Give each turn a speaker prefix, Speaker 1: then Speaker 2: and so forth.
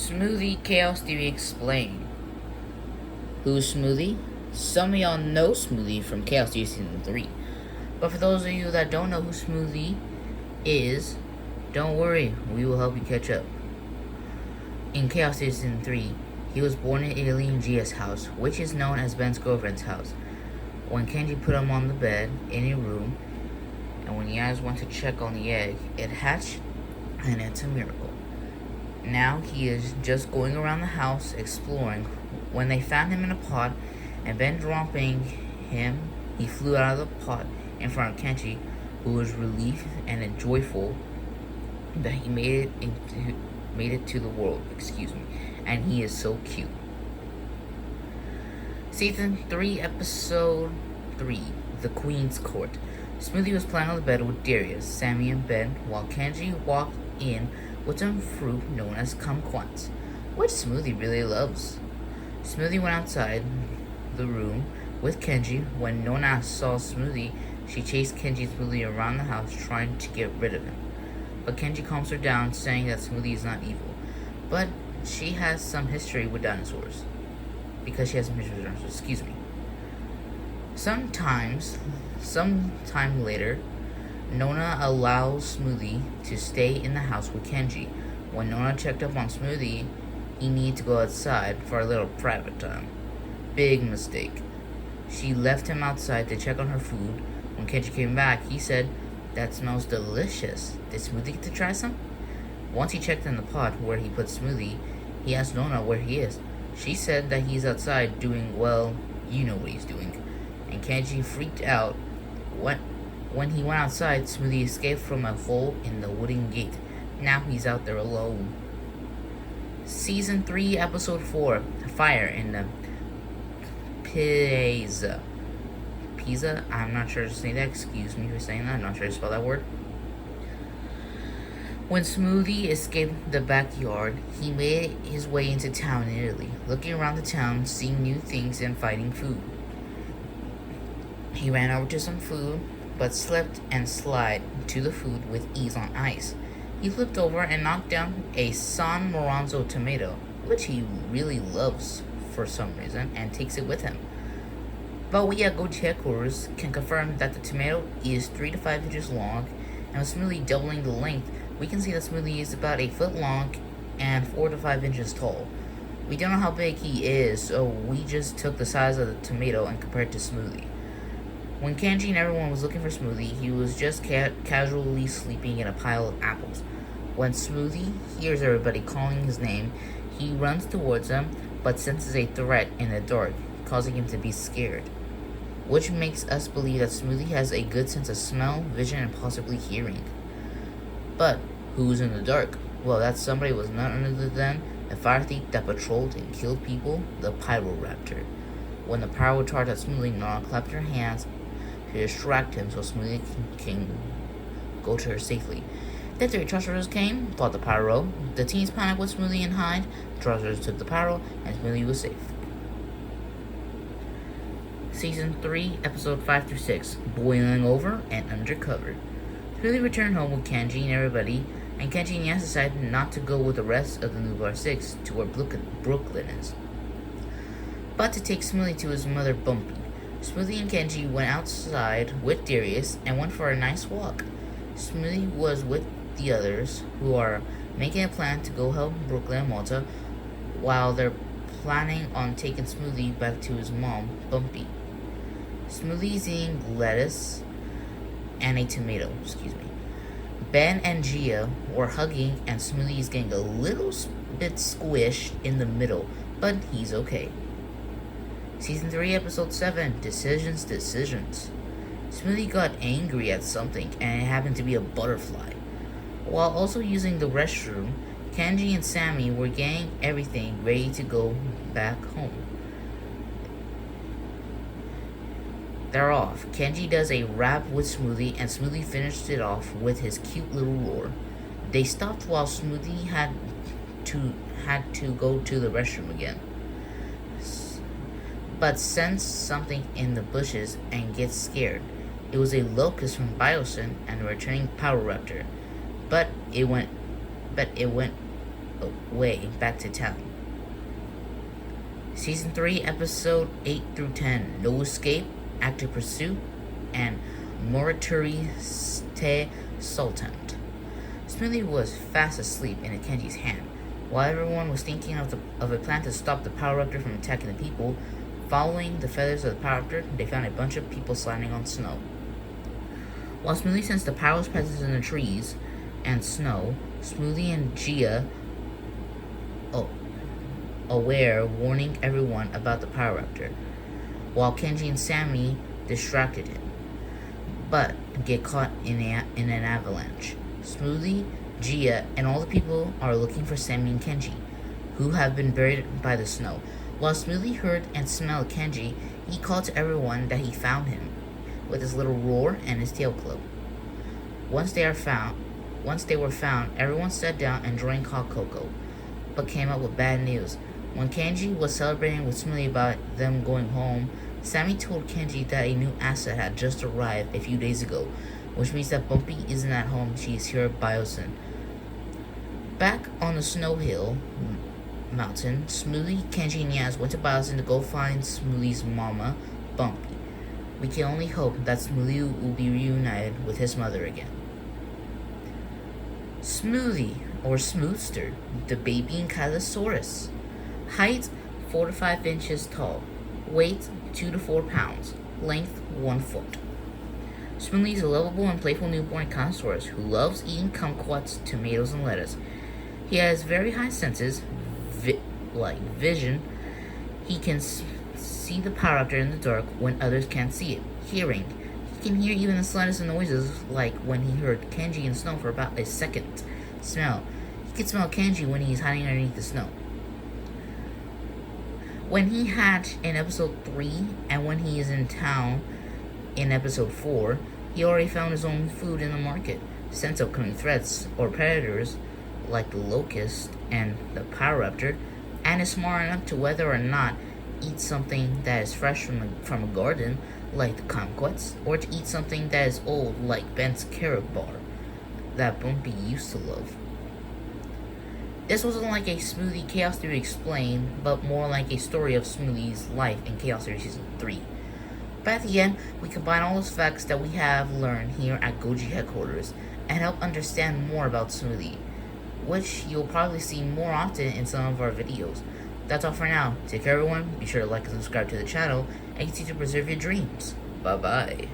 Speaker 1: Smoothie Chaos TV Explain. Who's Smoothie? Some of y'all know Smoothie from Chaos TV Season 3. But for those of you that don't know who Smoothie is, don't worry, we will help you catch up. In Chaos TV Season 3, he was born in Italy in Gia's house, which is known as Ben's girlfriend's house. When Kenji put him on the bed in a room, and when Yaz went to check on the egg, it hatched, and it's a miracle. Now he is just going around the house exploring when they found him in a pot, and Ben dropping him, he flew out of the pot in front of Kenji, who was relieved and joyful that he made it to the world, and he is so cute. Season 3, Episode 3, The Queen's Court. Smoothie was playing on the bed with Darius, Sammy, and Ben, while Kenji walked in with some fruit known as kumquats, which Smoothie really loves. Smoothie went outside the room with Kenji. When Nona saw Smoothie, she chased Kenji's Smoothie around the house trying to get rid of him. But Kenji calms her down, saying that Smoothie is not evil, but she has some history with dinosaurs. Sometime later, Nona allows Smoothie to stay in the house with Kenji. When Nona checked up on Smoothie, he needed to go outside for a little private time. Big mistake. She left him outside to check on her food. When Kenji came back, he said, "That smells delicious. Did Smoothie get to try some?" Once he checked in the pot where he put Smoothie, he asked Nona where he is. She said that he's outside doing, well, you know what he's doing. And Kenji freaked out. When he went outside, Smoothie escaped from a hole in the wooden gate. Now he's out there alone. Season 3, Episode 4, Fire in the Pizza. I'm not sure to say that. Excuse me for saying that. I'm not sure to spell that word. When Smoothie escaped the backyard, he made his way into town in Italy, looking around the town, seeing new things and finding food. He ran over to some food, but slipped and slid to the food with ease on ice. He flipped over and knocked down a San Moranzo tomato, which he really loves for some reason, and takes it with him. But we at Goji headquarters can confirm that the tomato is 3 to 5 inches long, and with Smoothie doubling the length, we can see that Smoothie is about 8 foot long and 4 to 5 inches tall. We don't know how big he is, so we just took the size of the tomato and compared it to Smoothie. When Kenji and everyone was looking for Smoothie, he was just casually sleeping in a pile of apples. When Smoothie hears everybody calling his name, he runs towards them, but senses a threat in the dark, causing him to be scared, which makes us believe that Smoothie has a good sense of smell, vision, and possibly hearing. But who's in the dark? Well, that somebody was none other than a fire thief that patrolled and killed people, the Pyroraptor. When the pyro charged at Smoothie, Nona clapped her hands to distract him so Smoothie can go to her safely. Then 3 Trusters came, fought the pyro. The teens panicked with Smoothie and hide. Trusters took the pyro, and Smoothie was safe. Season 3, Episode 5 through 6, Boiling Over and Undercover. Smoothie returned home with Kenji and everybody, and Kenji and Yas decided not to go with the rest of the Nubar 6 to where Brooklyn is, but to take Smoothie to his mother Bumpy. Smoothie and Kenji went outside with Darius and went for a nice walk. Smoothie was with the others, who are making a plan to go help Brooklyn and Malta, while they're planning on taking Smoothie back to his mom, Bumpy. Smoothie's eating lettuce and a tomato, Ben and Gia were hugging, and Smoothie is getting a little bit squished in the middle, but he's okay. Season 3, Episode 7, Decisions. Smoothie got angry at something, and it happened to be a butterfly. While also using the restroom, Kenji and Sammy were getting everything ready to go back home. They're off. Kenji does a rap with Smoothie, and Smoothie finished it off with his cute little roar. They stopped while Smoothie had to go to the restroom again, but sensed something in the bushes and gets scared. It was a locust from Biosyn and a returning Pyroraptor, but it went way back to town. Season 3, Episode 8 through 10, No Escape, Active Pursuit, and Morituri Te Sultant. Smoothie was fast asleep in Kenji's hand. While everyone was thinking of a plan to stop the Power Raptor from attacking the people, following the feathers of the Power Raptor, they found a bunch of people sliding on snow. While Smoothie sensed the power's presence in the trees and snow, Smoothie and Gia aware, warning everyone about the Power Raptor, while Kenji and Sammy distracted him, but get caught in an avalanche. Smoothie, Gia, and all the people are looking for Sammy and Kenji, who have been buried by the snow. While Smoothie heard and smelled Kenji, he called to everyone that he found him, with his little roar and his tail club. Once they were found, everyone sat down and drank hot cocoa, but came up with bad news. When Kenji was celebrating with Smoothie about them going home, Sammy told Kenji that a new asset had just arrived a few days ago, which means that Bumpy isn't at home, she is here at Biosin. Back on the Snow Hill mountain, Smoothie, Kenji, and Yaz went to Biosin to go find Smoothie's mama, Bumpy. We can only hope that Smoothie will be reunited with his mother again. Smoothie, or Smoothster, the baby ankylosaurus. Height 4 to 5 inches tall. Weight 2 to 4 pounds. Length 1 foot. Smoothie is a lovable and playful newborn ankylosaurus who loves eating kumquats, tomatoes, and lettuce. He has very high senses, like vision. He can see the Power Raptor in the dark when others can't see it. Hearing. He can hear even the slightest of noises, like when he heard Kenji in the snow for about a second. Smell. He can smell Kenji when he's hiding underneath the snow. When he hatched in episode 3 and when he is in town in episode 4, he already found his own food in the market. Sense upcoming threats or predators like the locust and the Power Raptor, and is smart enough to whether or not eat something that is fresh from a garden like the kumquats, or to eat something that is old like Ben's carrot bar that Bumpy used to love. This wasn't like a Smoothie Chaos Theory Explained, but more like a story of Smoothie's life in Chaos Theory Season 3. But at the end, we combine all those facts that we have learned here at Goji headquarters and help understand more about Smoothie, which you'll probably see more often in some of our videos. That's all for now. Take care everyone, be sure to like and subscribe to the channel, and continue to preserve your dreams. Bye bye.